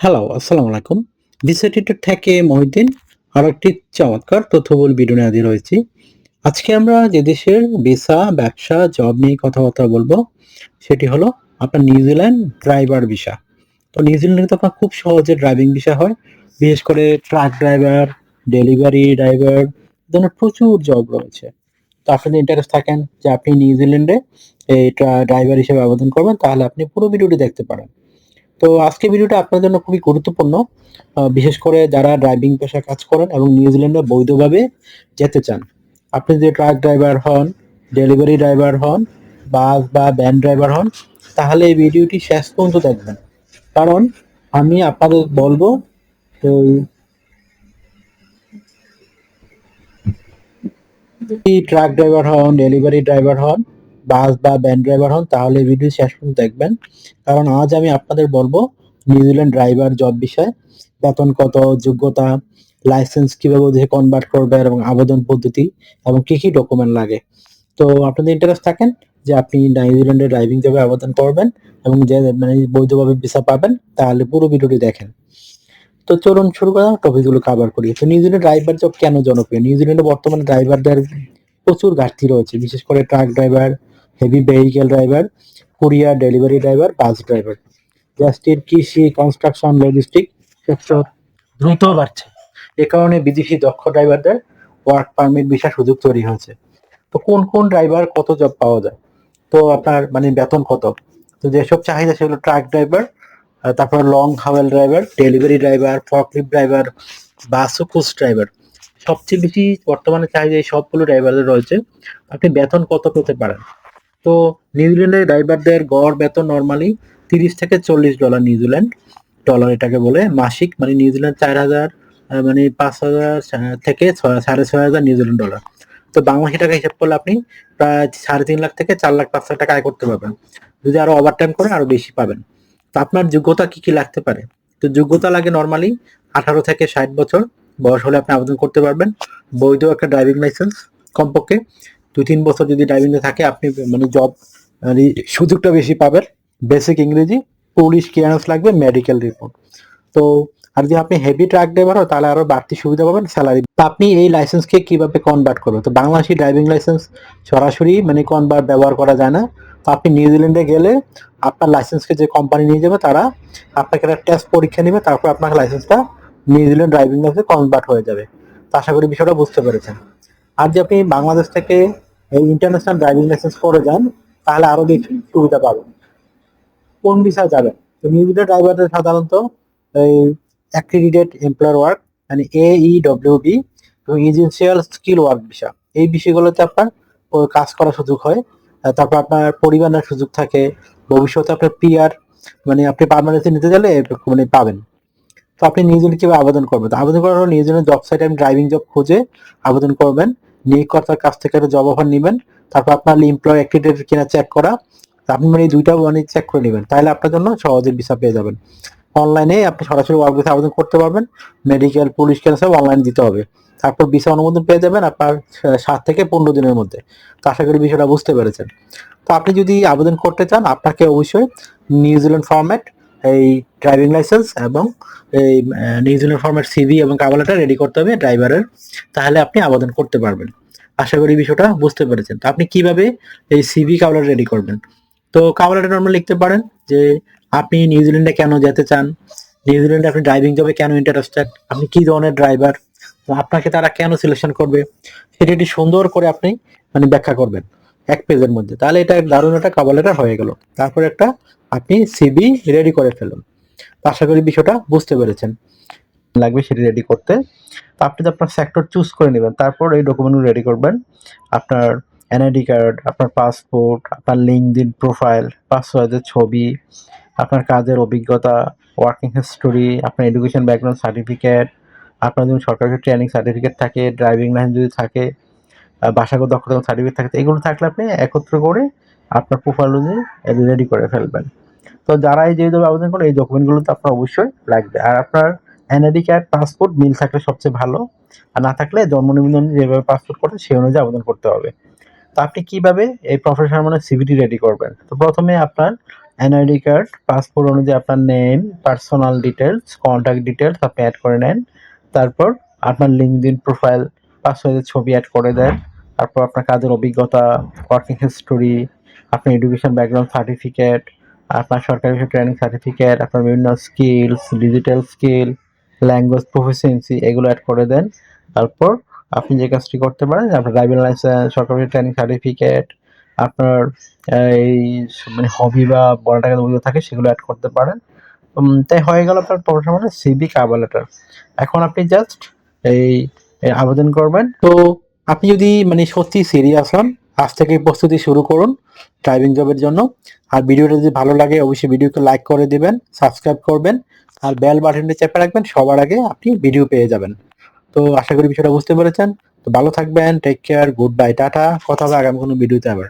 Hello, আসসালামু আলাইকুম। Visa tutor থেকে মহিউদ্দিন আরো একটি চমৎকার তথ্যবহুল ভিডিও নিয়ে হাজির হয়েছি। আজকে আমরা যে দেশের ভিসা, ব্যবসা, জব নিয়ে কথাবার্তা বলবো, সেটি হলো আপনার নিউজিল্যান্ড ড্রাইভার ভিসা। তো নিউজিল্যান্ডে তো আপনার খুব সহজে ড্রাইভিং ভিসা হয়। বিশেষ করে ট্রাক ড্রাইভার, ডেলিভারি ড্রাইভার, এ ধরনের প্রচুর জব রয়েছে। তো আপনি যদি ইন্টারেস্ট থাকেন যে আপনি নিউজিল্যান্ডে এই ড্রাইভার হিসেবে আবেদন করবেন, তাহলে আপনি পুরো ভিডিওটি দেখতে পারেন। তো আজকের ভিডিওটা আপনার জন্য খুবই গুরুত্বপূর্ণ। বিশেষ করে যারা ড্রাইভিং পেশায় কাজ করেন এবং নিউজিল্যান্ডে বৈধভাবে যেতে চান। আপনি যদি ট্রাক ড্রাইভার হন, ডেলিভারি ড্রাইভার হন, বাস বা ভ্যান ড্রাইভার হন, তাহলে এই ভিডিওটি শেষ পর্যন্ত দেখবেন। কারণ আমি আপনাদের বলবো এই যদি ট্রাক ড্রাইভার হন, ডেলিভারি ড্রাইভার হন, বাস বা ভ্যান ড্রাইভার হন, তাহলে ভিডিও শেষ পর্যন্ত দেখবেন। কারণ আজ আমি আপনাদের বলবো নিউজিল্যান্ড ড্রাইভার জব বিষয়ে, বেতন কত, যোগ্যতা, লাইসেন্স কিভাবে ওদেরকে কনভার্ট করবে এবং আবেদন পদ্ধতি এবং কি কি ডকুমেন্ট লাগে। তো আপনাদের ইন্টারেস্ট থাকেন যে আপনি নিউজিল্যান্ডে ড্রাইভিং জবে আবেদন করবেন এবং যে মানে বৈধভাবে ভিসা পাবেন, তাহলে পুরো ভিডিওটি দেখেন। তো চলুন শুরু করা টপিকগুলো কভার করি। তো নিউজিল্যান্ড ড্রাইভার জব কেন জনপ্রিয়? নিউজিল্যান্ডে বর্তমানে ড্রাইভারদের প্রচুর ঘাটতি রয়েছে, বিশেষ করে truck driver, heavy vehicle driver, courier, delivery driver, bus driver. দেশটির কৃষি, কনস্ট্রাকশন, লজিস্টিক সেক্টর দ্রুত বাড়ছে। এ কারণে বিদেশি দক্ষ ড্রাইভারদের ওয়ার্ক পারমিট ভিসা সুযোগ তৈরি হয়েছে। তো কোন কোন ড্রাইভার কত জব পাওয়া যায়? তো আপনার মানে বেতন কত? তো যেসব চাহিদা সেগুলো ট্রাক ড্রাইভার, তারপর long haul driver, delivery driver, forklift driver, bus ও কোচ ড্রাইভার। সবচেয়ে বেশি বর্তমানে চাহিদা এই সবগুলো ড্রাইভারদের রয়েছে। আপনি বেতন কত পেতে পারেন? তো নিউজিল্যান্ডের ড্রাইভারদের গড় বেতন নরমালি $30 থেকে $40 নিউজিল্যান্ড ডলার এটাকে বলে মাসিক, মানে নিউজিল্যান্ড 4,000 মানে 5,000 থেকে 6,500 নিউজিল্যান্ড ডলার। তো বাংলাদেশি টাকা হিসাব করলে আপনি প্রায় 3.5 লাখ থেকে 4,05,000 টাকা আয় করতে পারবেন। যদি আরো ওভারটাইম করেন আরো বেশি পাবেন। তো আপনার যোগ্যতা কি কি লাগতে পারে? তো যোগ্যতা লাগে নরমালি 18 থেকে 60 বছর বয়স হলে আপনি আবেদন করতে পারবেন। বৈধ একটা ড্রাইভিং লাইসেন্স, কমপক্ষে 2-3 বছর যদি ড্রাইভিং এ থাকে আপনি মানে জব মানে সুযোগটা বেশি পাবেন। বেসিক ইংরেজি, পুলিশ ক্লিয়ারেন্স লাগবে, মেডিকেল রিপোর্ট। তো আর যদি আপনি হেভি ট্রাক ড্রাইভার হন তাহলে আরো বাড়তি সুবিধা পাবেন, স্যালারি। তো আপনি এই লাইসেন্সকে কিভাবে কনভার্ট করবেন? তো বাংলাদেশি ড্রাইভিং লাইসেন্স সরাসরি মানে কনভার্ট ব্যবহার করা যায় না। তো আপনি নিউজিল্যান্ডে গেলে আপনার লাইসেন্সকে যে কোম্পানি নিয়ে যাবে তারা আপনাকে একটা টেস্ট পরীক্ষা নেবে, তারপর আপনার লাইসেন্সটা নিউজিল্যান্ড ড্রাইভিং লাইসেন্সে কনভার্ট হয়ে যাবে। তো আশা করি বিষয়টা বুঝতে পেরেছেন। আর যদি আপনি বাংলাদেশ থেকে এই ইন্টারন্যাশনাল ড্রাইভিং লাইসেন্স করে যান, তাহলে আরো বেশি সুবিধা পাবেন। কোন ভিসায় যাবেন? তো নিউজিল্যান্ড ড্রাইভারদের সাধারণত এই অ্যাক্রিডিটেড এমপ্লয়ার ওয়ার্ক মানে AEWB এবং এজেন্সিয়াল স্কিল ওয়ার্ক ভিসা, এই বিষয়গুলোতে আপনার কাজ করার সুযোগ হয়। তারপর আপনার পরিবারের সুযোগ থাকে। ভবিষ্যতে আপনার পিআর মানে আপনি পার্মানেন্টলি নিতে গেলে মানে পাবেন। তো আপনি নিউজিল্যান্ডে কিভাবে আবেদন করবেন? তো আবেদন করার হলো নিউজিল্যান্ড জব সাইটে আপনি ড্রাইভিং জব খুঁজে আবেদন করবেন। নিয়োগকর্তার কাছ থেকে একটা জব অফার নিবেন। তারপর আপনার এমপ্লয় অ্যাক্রিডিটেড কিনা চেক করা। আপনি মানে এই দুইটা মানে চেক করে নেবেন, তাহলে আপনার জন্য সহজে ভিসা পেয়ে যাবেন। অনলাইনে আপনি সরাসরি ওয়ার্ক ভিসা আবেদন করতে পারবেন। মেডিকেল, পুলিশ ক্লিয়ারেন্স সব অনলাইনে দিতে হবে। তারপর ভিসা অনুমোদন পেয়ে যাবেন আপনার 7 থেকে 15 দিনের মধ্যে। তো আশা করি বিষয়টা বুঝতে পেরেছেন। তো আপনি যদি আবেদন করতে চান আপনাকে অবশ্যই নিউজিল্যান্ড ফরম্যাট এই ড্রাইভিং লাইসেন্স এবং এই নিউজিল্যান্ড ফরম্যাট সিভি এবং কভার লেটার রেডি করতে হবে ড্রাইভারের, তাহলে আপনি আবেদন করতে পারবেন। আশা করি বিষয়টা বুঝতে পেরেছেন। তো আপনি কিভাবে এই সিভি কভার লেটার রেডি করবেন? তো কভার লেটার নরমালি লিখতে পারেন যে আপনি নিউজিল্যান্ডে কেন যেতে চান, নিউজিল্যান্ডে আপনি ড্রাইভিং জবে কেন ইন্টারেস্টেড, আপনি কি ধরনের ড্রাইভার, আপনাকে তারা কেন সিলেকশন করবে, সেটা একটি সুন্দর করে আপনি মানে ব্যাখ্যা করবেন এক পেজের মধ্যে। তাহলে এটা দারুণ একটা কভার লেটার হয়ে গেল। তারপর একটা আপনি সিভি রেডি করে ফেলুন। তো আশা করি বিষয়টা বুঝতে পেরেছেন। লাগবে সেটি রেডি করতে। তো আপনি তো আপনার সেক্টর চুজ করে নেবেন। তারপর এই ডকুমেন্টগুলো রেডি করবেন। আপনার এনআইডি কার্ড, আপনার পাসপোর্ট, আপনার লিঙ্কডইন প্রোফাইল, পাসওয়ার্ডের ছবি, আপনার কাজের অভিজ্ঞতা, ওয়ার্কিং হিস্টোরি, আপনার এডুকেশন ব্যাকগ্রাউন্ড সার্টিফিকেট, আপনার যদি সরকারি ট্রেনিং সার্টিফিকেট থাকে, ড্রাইভিং লাইসেন্স যদি থাকে, ভাষাগত দক্ষতা সার্টিফিকেট থাকে, এগুলো থাকলে আপনি একত্র করে আপনার প্রোফাইল অনুযায়ী রেডি করে ফেলবেন। তো যারা এই যেভাবে আবেদন করেন এই ডকুমেন্টগুলো তো আপনার অবশ্যই লাগবে। আর আপনার এনআইডি কার্ড, পাসপোর্ট মিল থাকলে সবচেয়ে ভালো। আর না থাকলে জন্ম নিবন্ধন যেভাবে পাসপোর্ট করে সেই অনুযায়ী আবেদন করতে হবে। তো আপনি কিভাবে এই প্রফেশনাল মানে সিভিটি রেডি করবেন? তো প্রথমে আপনার এনআইডি কার্ড, পাসপোর্ট অনুযায়ী আপনার name, personal details, contact details আপনি অ্যাড করে নেন। তারপর আপনার লিঙ্কডইন প্রোফাইল, পাসওয়ার্ডের ছবি অ্যাড করে দেন। তারপর আপনার কাজের অভিজ্ঞতা, ওয়ার্কিং হিস্টোরি, আপনার এডুকেশন ব্যাকগ্রাউন্ড সার্টিফিকেট, আপনার সরকারি ট্রেনিং সার্টিফিকেট, আপনার বিভিন্ন skills, digital skill, language proficiency এগুলো অ্যাড করে দেন। তারপর আপনি যে কাজটি করতে পারেন, আপনার ড্রাইভিং লাইসেন্স, সরকারি ট্রেনিং সার্টিফিকেট, আপনার এই মানে হবি বা বড় টাকা যেগুলো থাকে সেগুলো অ্যাড করতে পারেন। তাই হয়ে গেল আপনার প্রফেশনাল সিভি কভার লেটার। এখন আপনি জাস্ট এই আবেদন করবেন। তো আপনি যদি মানে সত্যি সিরিয়াস হন, আজ থেকেই প্রস্তুতি শুরু করুন ড্রাইভিং জবের জন্য। আর ভিডিওটা যদি ভালো লাগে অবশ্যই ভিডিওকে লাইক করে দিবেন, সাবস্ক্রাইব করবেন, আর বেল বাটনটি চেপে রাখবেন, সবার আগে আপনি ভিডিও পেয়ে যাবেন। তো আশা করি বিষয়টা বুঝতে পেরেছেন। তো ভালো থাকবেন, take care, good bye, tata. কথা হবে আগামী কোনো ভিডিওতে আবার।